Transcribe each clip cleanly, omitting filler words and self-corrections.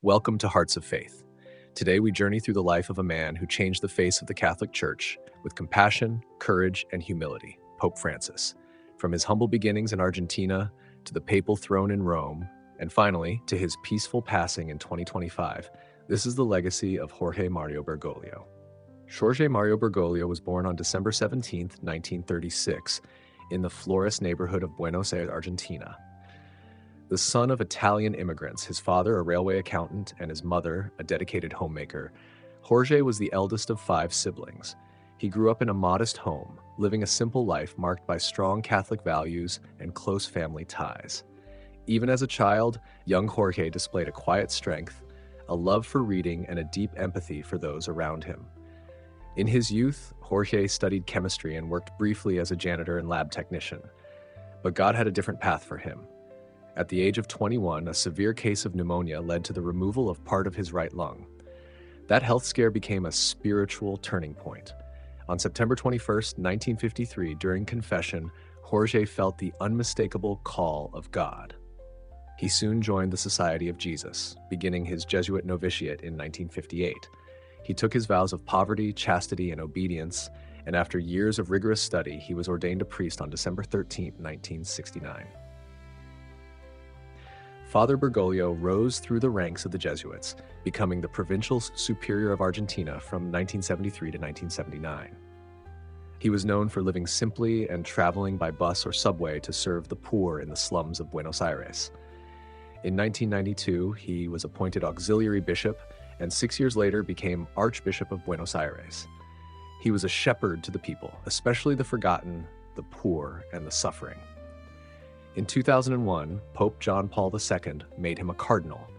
Welcome to Hearts of Faith. Today we journey through the life of a man who changed the face of the Catholic Church with compassion, courage, and humility, Pope Francis. From his humble beginnings in Argentina to the papal throne in Rome, and finally to his peaceful passing in 2025, this is the legacy of Jorge Mario Bergoglio. Jorge Mario Bergoglio was born on December 17, 1936, in the Flores neighborhood of Buenos Aires, Argentina. The son of Italian immigrants, his father a railway accountant and his mother a dedicated homemaker, Jorge was the eldest of 5 siblings. He grew up in a modest home, living a simple life marked by strong Catholic values and close family ties. Even as a child, young Jorge displayed a quiet strength, a love for reading, and a deep empathy for those around him. In his youth, Jorge studied chemistry and worked briefly as a janitor and lab technician. But God had a different path for him. At the age of 21, a severe case of pneumonia led to the removal of part of his right lung. That health scare became a spiritual turning point. On September 21, 1953, during confession, Jorge felt the unmistakable call of God. He soon joined the Society of Jesus, beginning his Jesuit novitiate in 1958. He took his vows of poverty, chastity, and obedience, and after years of rigorous study, he was ordained a priest on December 13, 1969. Father Bergoglio rose through the ranks of the Jesuits, becoming the provincial superior of Argentina from 1973 to 1979. He was known for living simply and traveling by bus or subway to serve the poor in the slums of Buenos Aires. In 1992, he was appointed auxiliary bishop and 6 years later became Archbishop of Buenos Aires. He was a shepherd to the people, especially the forgotten, the poor, and the suffering. In 2001, Pope John Paul II made him a cardinal.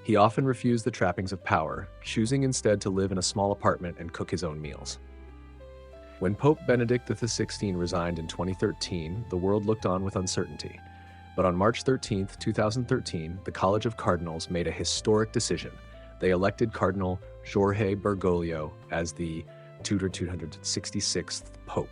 He often refused the trappings of power, choosing instead to live in a small apartment and cook his own meals. When Pope Benedict XVI resigned in 2013, the world looked on with uncertainty. But on March 13, 2013, the College of Cardinals made a historic decision. They elected Cardinal Jorge Bergoglio as the 266th Pope.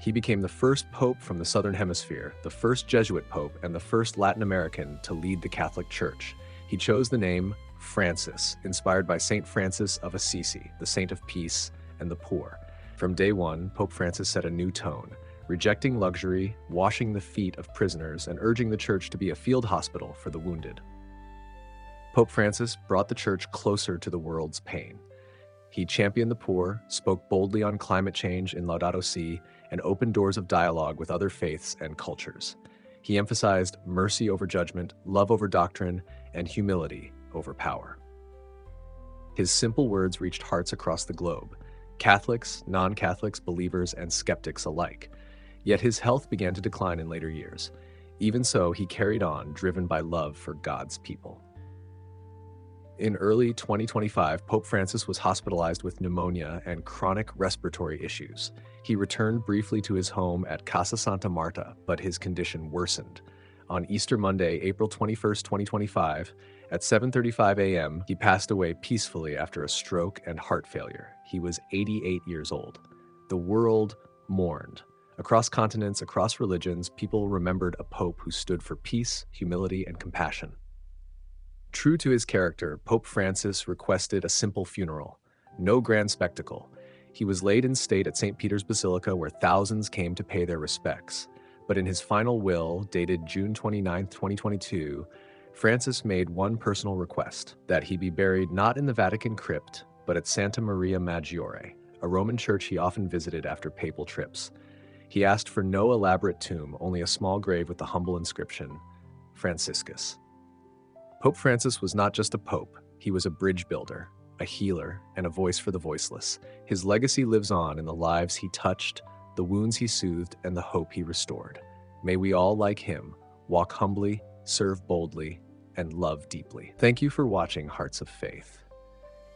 He became the first pope from the Southern Hemisphere, the first Jesuit pope, and the first Latin American to lead the Catholic Church. He chose the name Francis, inspired by Saint Francis of Assisi, the saint of peace and the poor. From day one, Pope Francis set a new tone, rejecting luxury, washing the feet of prisoners, and urging the Church to be a field hospital for the wounded. Pope Francis brought the Church closer to the world's pain. He championed the poor, spoke boldly on climate change in Laudato Si, and opened doors of dialogue with other faiths and cultures. He emphasized mercy over judgment, love over doctrine, and humility over power. His simple words reached hearts across the globe, Catholics, non-Catholics, believers, and skeptics alike. Yet his health began to decline in later years. Even so, he carried on, driven by love for God's people. In early 2025, Pope Francis was hospitalized with pneumonia and chronic respiratory issues. He returned briefly to his home at Casa Santa Marta, but his condition worsened. On Easter Monday, April 21, 2025, at 7:35 a.m., he passed away peacefully after a stroke and heart failure. He was 88 years old. The world mourned. Across continents, across religions, people remembered a pope who stood for peace, humility, and compassion. True to his character, Pope Francis requested a simple funeral, no grand spectacle. He was laid in state at St. Peter's Basilica where thousands came to pay their respects. But in his final will, dated June 29, 2022, Francis made one personal request, that he be buried not in the Vatican crypt, but at Santa Maria Maggiore, a Roman church he often visited after papal trips. He asked for no elaborate tomb, only a small grave with the humble inscription, Franciscus. Pope Francis was not just a pope, he was a bridge builder, a healer, and a voice for the voiceless. His legacy lives on in the lives he touched, the wounds he soothed, and the hope he restored. May we all, like him, walk humbly, serve boldly, and love deeply. Thank you for watching Hearts of Faith.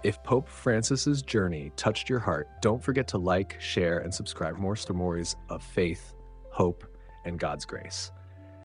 If Pope Francis's journey touched your heart, don't forget to like, share, and subscribe for more stories of faith, hope, and God's grace.